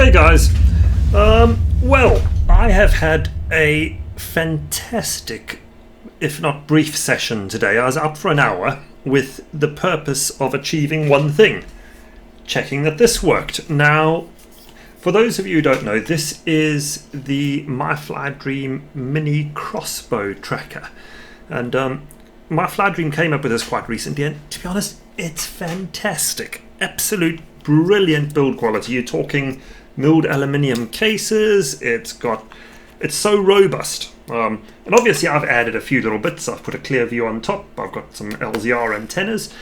Hey guys, well, I have had a fantastic, if not brief session today. I was out for an hour with the purpose of achieving one thing, checking that this worked. Now, for those of you who don't know, this is the MyFlyDream Mini Crossbow Tracker. And MyFlyDream came up with this quite recently, and to be honest, it's fantastic. Absolute brilliant build quality. You're talking milled aluminium cases. It's so robust. And obviously I've added a few little bits. I've put a clear view on top. I've got some LZR antennas.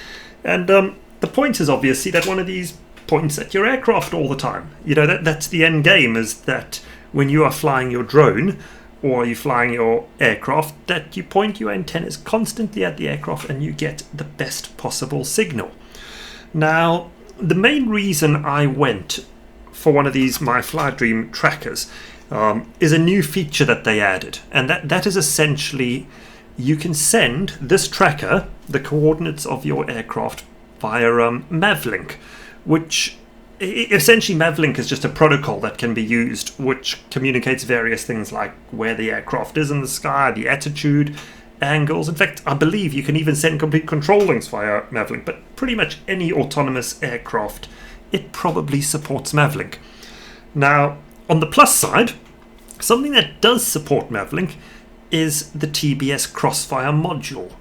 And the point is obviously that one of these points at your aircraft all the time. You know, that's the end game, is that when you are flying your drone or you're flying your aircraft, that you point your antennas constantly at the aircraft and you get the best possible signal. Now, the main reason I went for one of these MyFlyDream trackers is a new feature that they added, and that is essentially you can send this tracker the coordinates of your aircraft via Mavlink, which essentially Mavlink is just a protocol that can be used which communicates various things like where the aircraft is in the sky, the attitude, angles. In fact, I believe you can even send complete control links via Mavlink, but pretty much any autonomous aircraft, it probably supports Mavlink. Now, on the plus side, something that does support Mavlink is the TBS Crossfire module.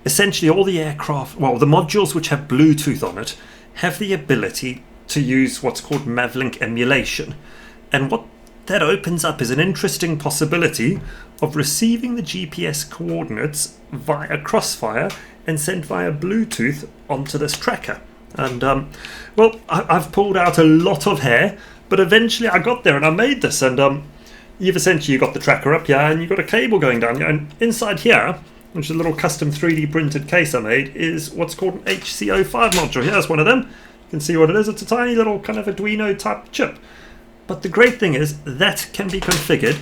Essentially, all the aircraft, well, the modules which have Bluetooth on it, have the ability to use what's called Mavlink emulation. And what that opens up is an interesting possibility of receiving the GPS coordinates via Crossfire and sent via Bluetooth onto this tracker. And well, I've pulled out a lot of hair, but eventually I got there and I made this. And you've essentially got the tracker up here and you've got a cable going down here, and inside here, which is a little custom 3D printed case I made, is what's called an HC05 module. Here's one of them. You can see what it is. It's a tiny little kind of Arduino type chip. But the great thing is that can be configured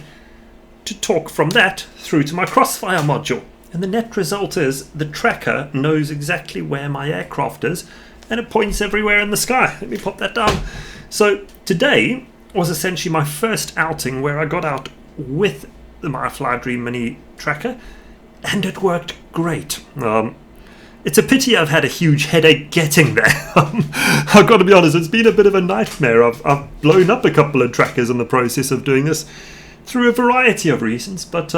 to talk from that through to my Crossfire module. And the net result is the tracker knows exactly where my aircraft is, and it points everywhere in the sky. Let me pop that down. So today was essentially my first outing where I got out with the MyFlyDream Mini tracker, and it worked great. It's a pity I've had a huge headache getting there. I've got to be honest, it's been a bit of a nightmare. I've blown up a couple of trackers in the process of doing this through a variety of reasons. But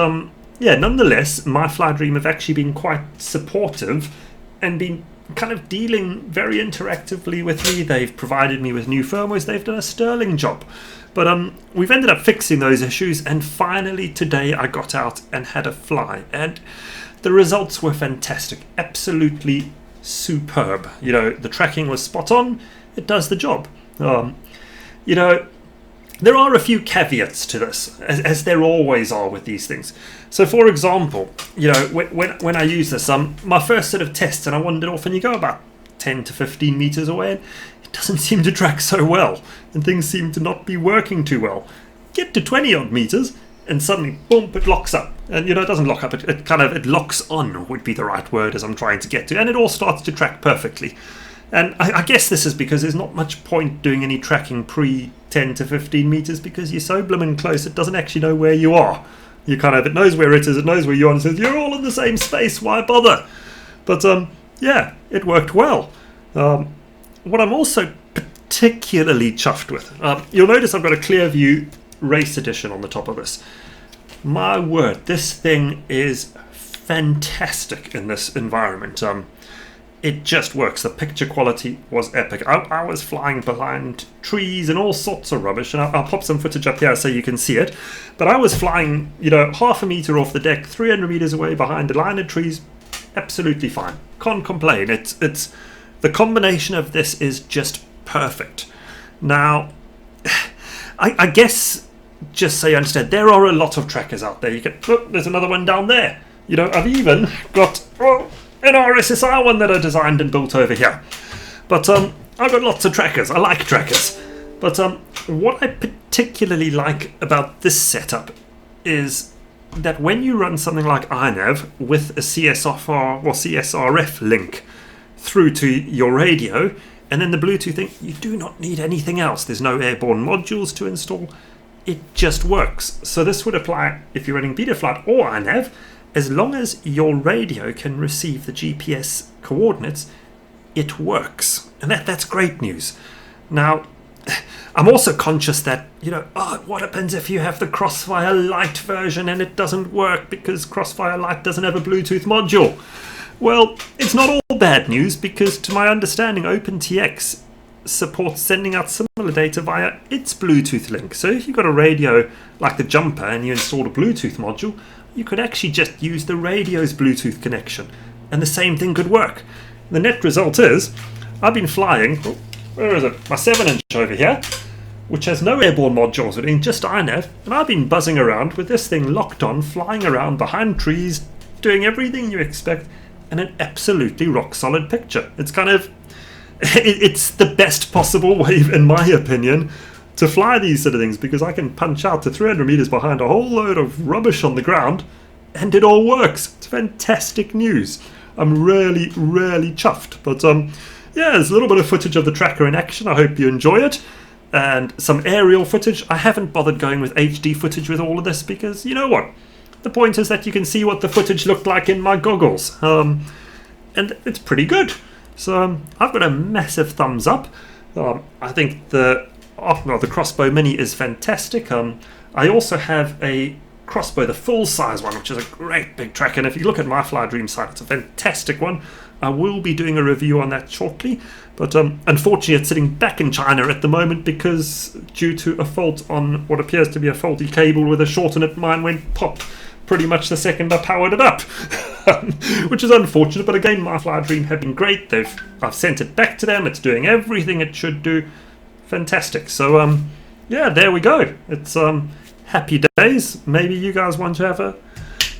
yeah, nonetheless, MyFlyDream have actually been quite supportive and been kind of dealing very interactively with me. They've provided me with new firmwares. They've done a sterling job. But we've ended up fixing those issues, and finally today I got out and had a fly, and the results were fantastic. Absolutely superb. You know, the tracking was spot on. It does the job. You know, there are a few caveats to this, as there always are with these things. So, for example, you know, when I use this, my first set of tests, and I wandered off, and you go about 10 to 15 meters away, and it doesn't seem to track so well, and things seem to not be working too well. Get to 20 odd meters, and suddenly, boom, it locks up. And, you know, it doesn't lock up, it locks on, would be the right word as I'm trying to get to, and it all starts to track perfectly. And I guess this is because there's not much point doing any tracking pre 10 to 15 meters, because you're so blooming close, it doesn't actually know where you are. You kind of, it knows where it is, it knows where you are, and says, you're all in the same space, why bother? But, yeah, it worked well. What I'm also particularly chuffed with, you'll notice I've got a clear view race edition on the top of this. My word, this thing is fantastic in this environment. It just works. The picture quality was epic. I was flying behind trees and all sorts of rubbish, and I'll pop some footage up here so you can see it. But I was flying, you know, half a meter off the deck, 300 meters away behind a line of trees. Absolutely fine. Can't complain. It's the combination of this is just perfect. Now, I guess, just so you understand, there are a lot of trackers out there. You can, look, there's another one down there. You know, I've even got an RSSI one that I designed and built over here. But I've got lots of trackers. I like trackers. But what I particularly like about this setup is that when you run something like iNav with a CSRF or CSRF link through to your radio, And then the Bluetooth thing, you do not need anything else. There's no airborne modules to install. It just works. So this would apply if you're running Betaflight or iNav. As long as your radio can receive the GPS coordinates, it works. And that's great news. Now, I'm also conscious that, what happens if you have the Crossfire Lite version and it doesn't work because Crossfire Lite doesn't have a Bluetooth module? Well, it's not all bad news, because to my understanding, OpenTX supports sending out similar data via its Bluetooth link. So if you've got a radio like the Jumper and you install a Bluetooth module, you could actually just use the radio's Bluetooth connection, and the same thing could work. The net result is, I've been flying, where is it? My 7-inch over here, which has no airborne modules, it ain't just iNav, and I've been buzzing around with this thing locked on, flying around behind trees, doing everything you expect, and an absolutely rock solid picture. It's it's the best possible way, in my opinion, to fly these sort of things, because I can punch out to 300 meters behind a whole load of rubbish on the ground, and it all works. It's fantastic news. I'm really, really chuffed. But yeah, there's a little bit of footage of the tracker in action. I hope you enjoy it. And some aerial footage. I haven't bothered going with HD footage with all of this, because you know what? The point is that you can see what the footage looked like in my goggles. And it's pretty good. So I've got a massive thumbs up. I think the Crossbow Mini is fantastic. I also have a Crossbow, the full-size one, which is a great big tracker. And if you look at my Fly Dream site, it's a fantastic one. I will be doing a review on that shortly. But unfortunately, it's sitting back in China at the moment because due to a fault on what appears to be a faulty cable with a short in it, mine went pop pretty much the second I powered it up, which is unfortunate. But again, my Fly Dream have been great. I've sent it back to them. It's doing everything it should do. Fantastic. So yeah, there we go. It's happy days. Maybe you guys want to have a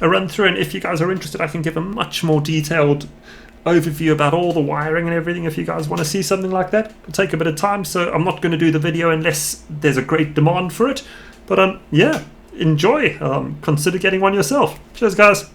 run through, and if you guys are interested, I can give a much more detailed overview about all the wiring and everything. If you guys want to see something like that, it'll take a bit of time, so I'm not going to do the video unless there's a great demand for it. But yeah, enjoy. Consider getting one yourself. Cheers, guys.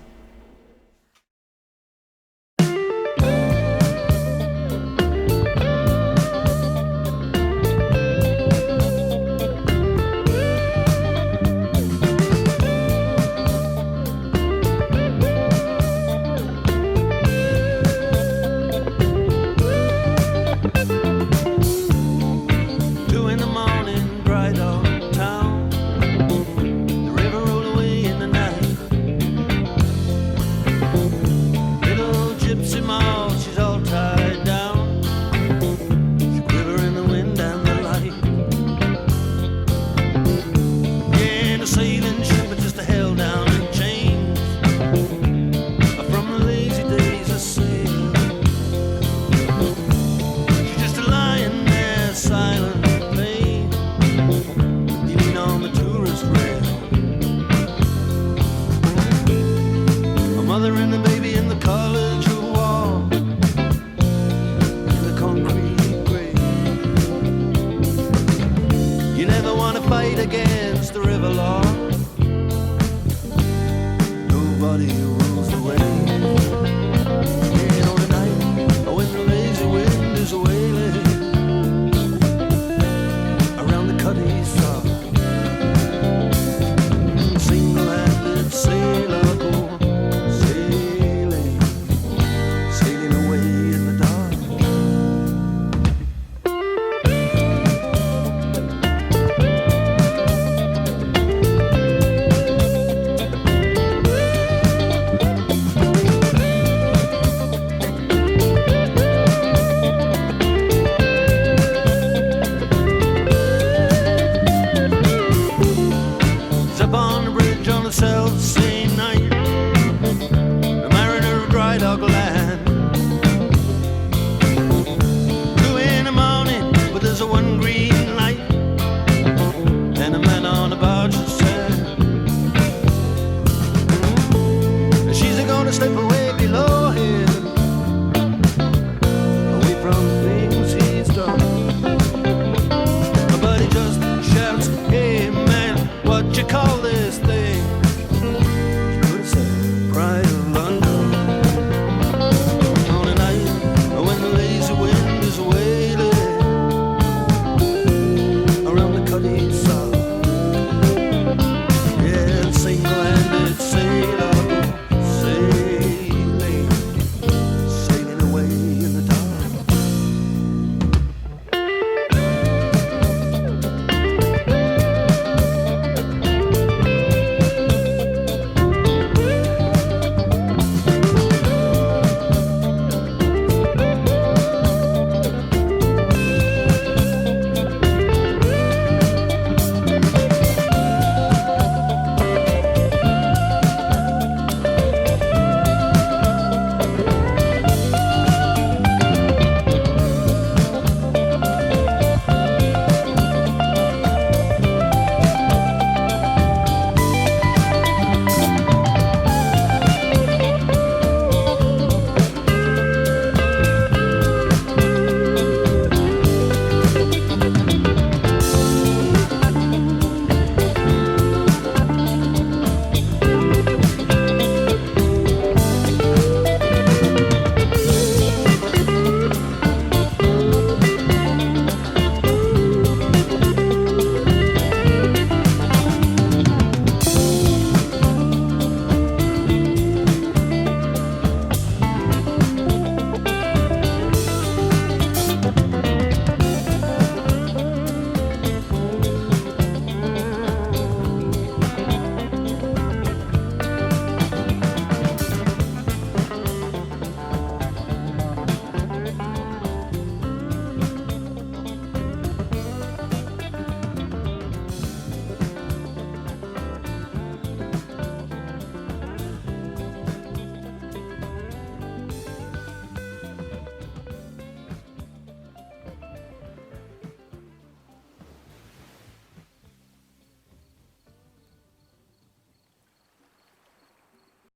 Against the river law, nobody